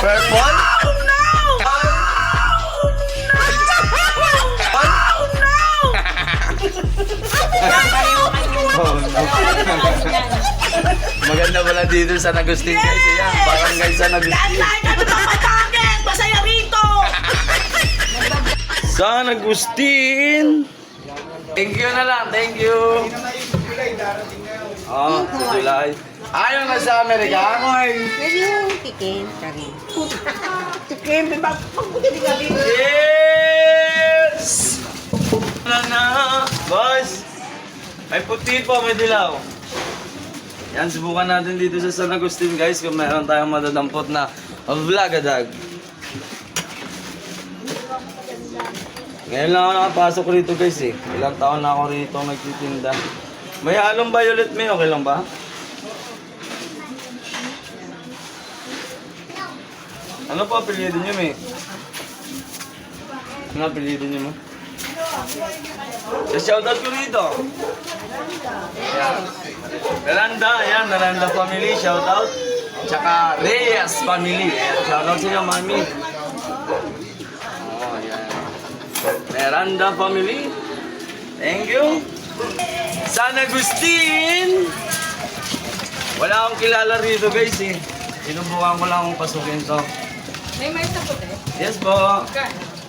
Purple? Maganda pala dito sa San Agustin guys. Ayan, barangay San Agustin. Masaya rito! San Agustin! Thank you na lang, thank you. Oh, sa July. Ayaw na sa Amerika? Pwede yung tikin, kari. Tikim, magputi ka dito. Yes! Wala na, boss. May puti po, may dilaw. Yan, subukan natin dito sa San Agustin guys kung meron tayong madadampot na vlogadag. Ngayon lang ako nakapasok rito guys eh. Ilang taon na ako rito nagtitinda. May halong violet may, okay lang ba? Ano po apelyido niyo may? Ano apelyido niyo mo? Shoutout ko rito. Ayan. Naranda, ayan, Naranda family, shoutout. Tsaka Reyes family. Ayan, shoutout sa inyo, mami. Oh, ayan. Naranda family. Thank you. San Agustin! Wala akong kilala rito guys eh. Sinubukan ko lang kung pasukin to. May mais na puti? Yes po.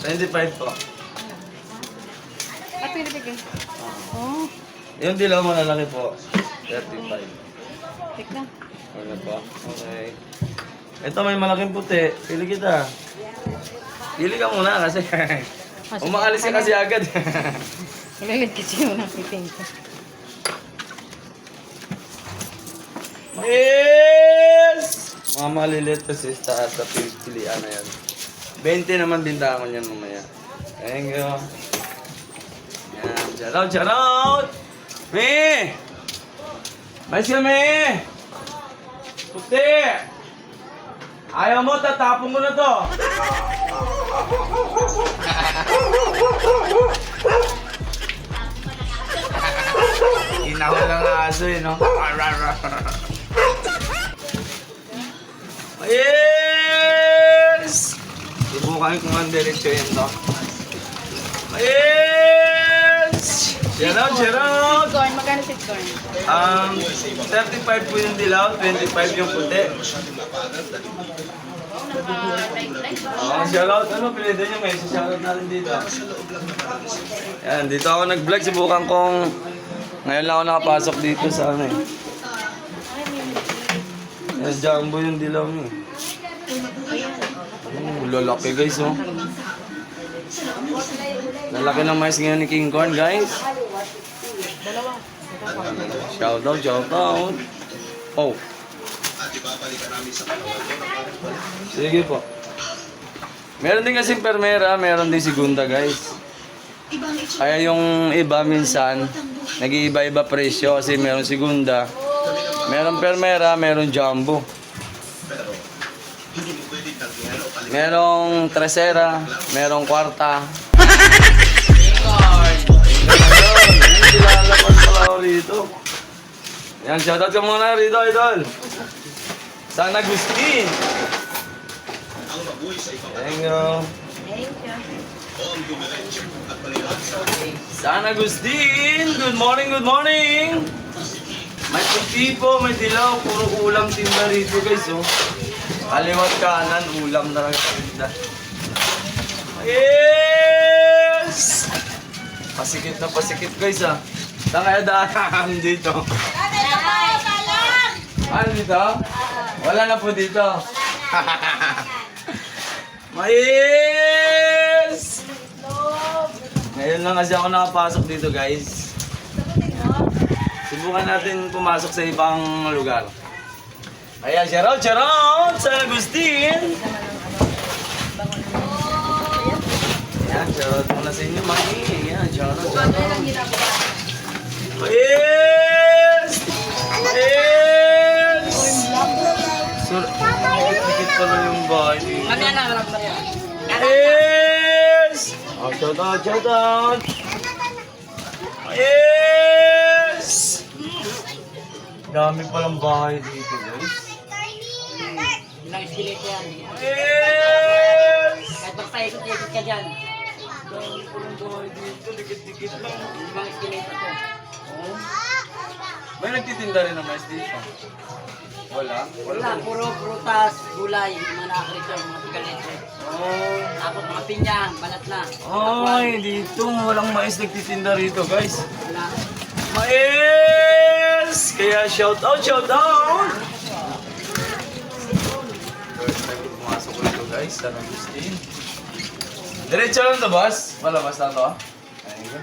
25 po. Ah, pinipigil. Oh, Yung dilaw malalaki po. 35. tignan. Ano po? Okay. Ito may malaking puti. Pili kita. Pili ka muna kasi umaalis ka kasi agad. Ilalit kasi yung nakiting ko. Yes! Mga malilit kasi sa pilihan na yan. 20 naman binta ko niyan mamaya. Thank you. Yan. Shoutout, shoutout! Me! Mais ka, me! Puti! Ayaw mo, tatapon ko na to! Inahol lang aso eh, no? Yes! Subukan ko ang diretsyo yun to. Yes! Shoutout, shoutout! Sweet corn, magkano sweet corn? 35 po yung dilaw, 25 yung puti. Shoutout, ano pinili nyo may shoutout natin dito. Yan, dito ako nag-vlog, subukan kong ngayon lang ako nakapasok dito sa ano eh. Yan, jumbo yung dilaw mo. Lalaki guys oh. Lalaki ng mais ngayon ni King Corn guys. Shoutout, shoutout. Oh. Sige po. Meron din kasing permera, meron din segunda guys. Kaya yung iba minsan, nag-iiba-iba presyo kasi meron segunda, meron permera, meron jumbo. Merong tresera, merong kwarta. Lalapas pala ako rito. Yan, shoutout ka muna rito, idol. San Agustin. Thank you. San Agustin. Good morning, good morning. May puti po, may dilaw. Puro ulam tinda rito guys, oh. Kaliwat kanan, ulam na lang tinda. Yes! Pasikit na pasikit guys, ah. Saan kaya daan dito? Ano dito? Wala na po dito. Mais! Ngayon lang kasi ako nakapasok dito guys. Subukan natin pumasok sa ibang lugar. Ayan, shoutout, shoutout! San Agustin! Ayan, shoutout muna sa inyo, Maki. Ayan, shoutout, shoutout. Yes! Yes! Dikit pa na yung bahay. Mamaya na, walang ba yan? Yes! Oh, shoutout, shoutout! Yes! dami palang bahay dito, guys. Ilang escalator yan. Yes! Kahit magpaikot-ikot ka dyan. Dami palang bahay dito, dikit-dikit lang. Limang escalator to. Oh. May nagtitinda rin ng mais dito. Wala? Wala, puro prutas, gulay, mga nakakrito, mga pigalete. Oh. Tapos mga pinyang, balat na. Ay, dito walang mais nagtitinda rito, guys. Wala. Mais! Kaya shout out, shout out! First time ko pumasok ko dito, guys, sa Agustin. Diretso lang to, boss. Palabas na to. Ayun ka.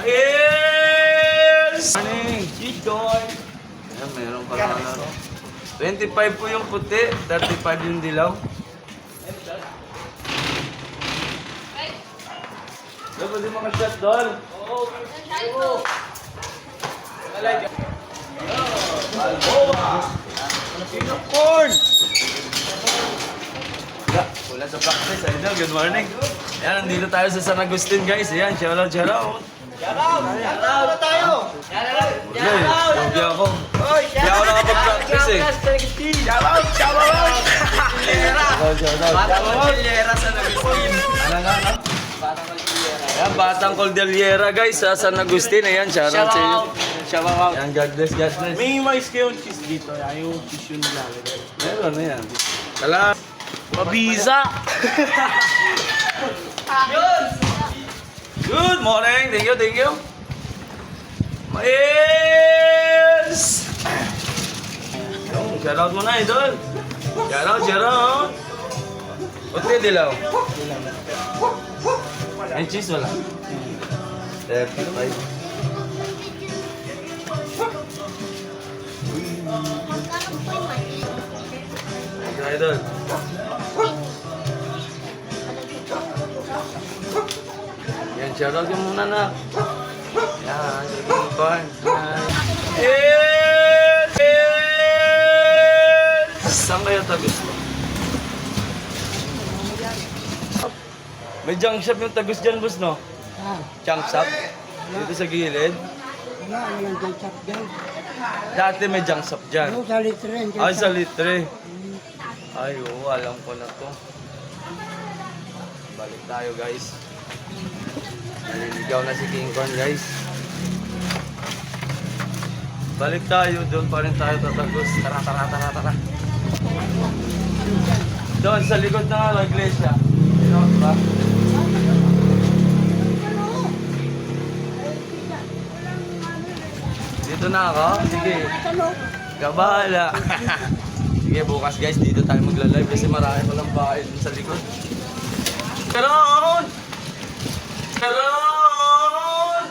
Yes! Morning, Chicoy! Ayan, meron pa lang ano. 25 po yung puti, 35 yung dilaw. Dapat di makashot doon. Oo. Alboa! Corn! Wala sa practice. Idol, good morning. Ayan, nandito tayo sa San Agustin, guys. Ayan, shout out, shout out. Hindi ako. Hindi ako nakapag-practice eh. Shout out, shout out! Batang Cordillera San Agustin. Ano? Ayan, Batang Cordillera, guys, sa San Agustin. Ayan, shout out sa inyo. Shout out. Ayan, God bless, God bless. May mais kayo cheese dito. Yung cheese yung nilalagay. Meron na yan. Salamat. Mabisa! Good morning! Thank you, thank you! Mais! Shout out mo na, idol! Shout out, shout out! Puti dilaw? May cheese wala? 35. Thank you, idol. Yan, shoutout yung muna na. Yan, sige yung corn. Yes! Yes! Saan kayo tagus mo? May junk shop yung tagus dyan, boss, no? Junk shop? Dito sa gilid? Wala, walang junk shop dyan. Dati may junk shop dyan. Ano, sa litre, junk Ay, shop. sa litre. Ay, oo, alam ko na to. Balik tayo, guys. Naliligaw na si King Kong, guys. Balik tayo, doon pa rin tayo tatagos. Tara, tara, tara, tara. Doon, sa likod ng iglesia. You know, diba? Dito na ako? Sige. Kabahala. Sige, bukas guys, dito tayo magla-live kasi marami palang bahay dun sa likod. Karon! Karon!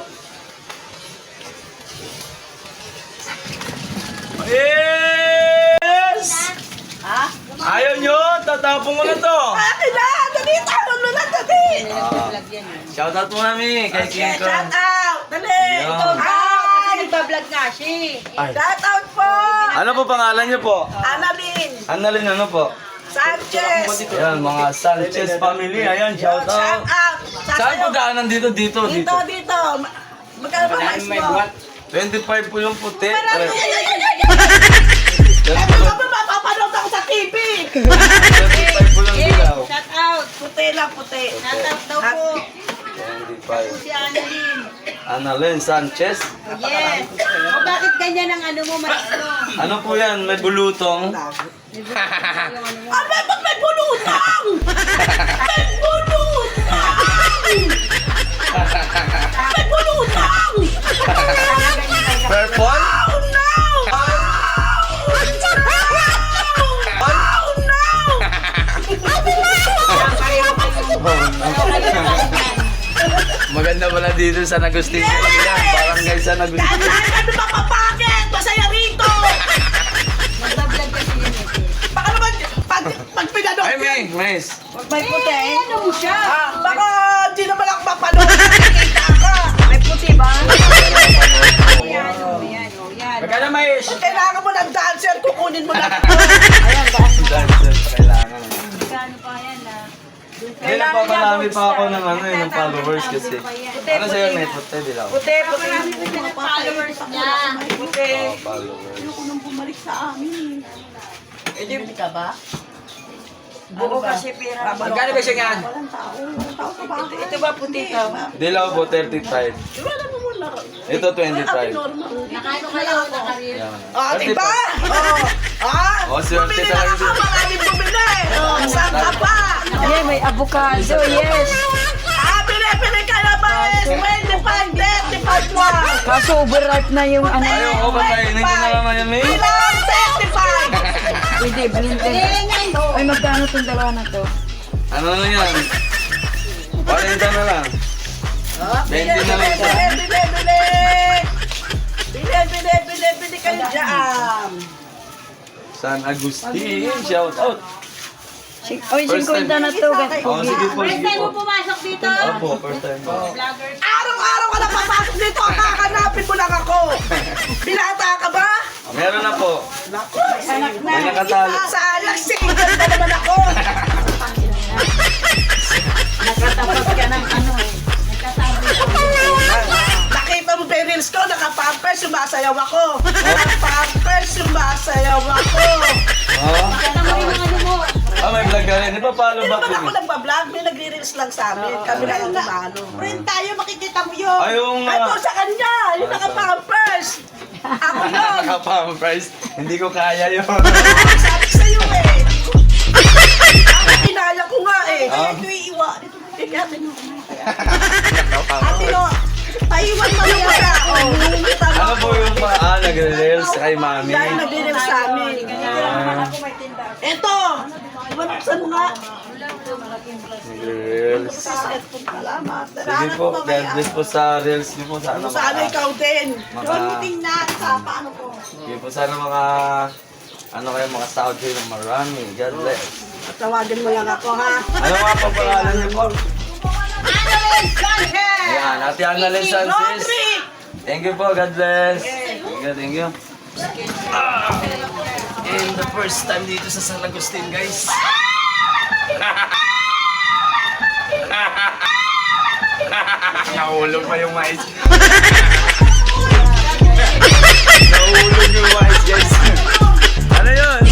Yes! Ha? Ayaw nyo! Tatapong ko na to! Akin na! Dali! Tawag mo na! Dali! Vlog yan eh. Shoutout mo namin kay King Shout Kong. out! Dali! Yan. Ikaw Kasi out! nagpa-vlog nga siya eh. Ay. Shout out po! Ano po pangalan nyo po? Annalyn Annalyn ano po? Sanchez! Ayan, mga Sanchez family. Ayan, Shout shoutout. out! Saan po daanan dito? Dito, Dito, dito. dito! Magkano ba mais May mo? buwan. 25 po yung puti. Ay, ay, ay, ay, ay, ay! Pero Ano ba mapapanood ako sa TV? 25 po yung dilaw. Shout out! Puti lang, puti. Shout out daw po. 25. Si Annalyn. Annalyn Sanchez. Yes. O bakit ganyan ang ano mo, mais mo? Ano po yan? May bulutong. Ah, ba't may bulutang? May bulutang! May bulutang! Purple? Oh no! Oh no! Maganda pala dito sa Agustin. Barangay San Agustin. Ano ba papakit? Masaya rito! Nagpa-vlog kasi yun eh. Baka naman, pag pinanong Ay, Miss. Pag may puti. Ano mo siya? Ah, baka di naman ako mapanood. Nakikita ka. May puti ba? Yan, o yan, o yan. Magkano mais? Kung kailangan mo ng dancer, kukunin mo lang ito. Ayan ba? Kailangan. Magkano pa yan ah? Hindi, nagpapalami pa ako ng ano eh, ng followers kasi. Ano sa'yo, may puti, di lang. Puti, puti. Followers niya. Puti. Oh, followers. Ayoko nang bumalik sa amin. Hindi ka ba? Buo kasi pera. Magkano ba siya yan? Walang tao. Walang tao sa bahay. Ito ba puti ka? Dilaw po, 35. Wala mo muna. Ito, 25. Normal. Nakaano kayo na karir. Yan. Oh, diba? Oh, swerte bumili talaga na ako, siya. maraming bumili. Saan ka pa? Yeah, may avocado, yes. Bili ka na ba? 25, 35 mo. Kaso overripe na yung ano. Ayaw ko ba kainin ko na naman yan, May? Ilang 35. Pwede, blended. Ay, magkano itong dalawa na to? Ano na yan? 40 na lang. 20 na lang siya. Bili kayo dyan. San Agustin, shout out. Oy, 50 na to. Oh, sige po, First sige time mo po. pumasok dito. Opo, first time po. Vlogger. Araw-araw ka na papasok dito, kakanapin mo lang ako. Binata ka ba? Meron na po. Naku, May nakatali. sa anak, single na naman ako. Nakatapat ka ng ano eh. Nakita mo pa yung reels ko, naka-pampers, sumasayaw ako. Naka-pampers, sumasayaw ako. Oh, Kata mo yung ano mo. may vlog ka rin. Di ba follow Hindi back naman ko? ako nagbablog, may nagre-reels lang sa amin. Kami lang ang gumano. Friend tayo, makikita mo yun. Ayun nga. Ito sa kanya, yung naka-pampers. Ako yun. Naka-pampers. Hindi ko kaya yun. Sabi ko sa'yo eh. Ako kinaya ko nga eh. Ah. Ito iiwa. Ito natin yung Naka-pampers. Ate no, paiwan mo yung wala. Ano po yung nagre-reels kay mami? Dahil nagre-reels sa amin. Ito. Iwan mo nga. Nagre-reels. Salamat. Sige po, God bless po sa reels niyo po. Sana Sana ikaw din. Maka- Doon mo tingnan sa paano ko. Sige po, sana mga ano kayo, mga sahod kayo ng marami. God bless. Tawagan mo lang ako ha. Ano nga po pangalan niyo po? Annalyn Sanchez! Yan, Ate Annalyn Sanchez. Rodrick! Thank you po, God bless. Thank you. And the first time dito sa San Agustin, guys. Nahulog pa yung mais. Nahulog yung mais, guys. Ano yun?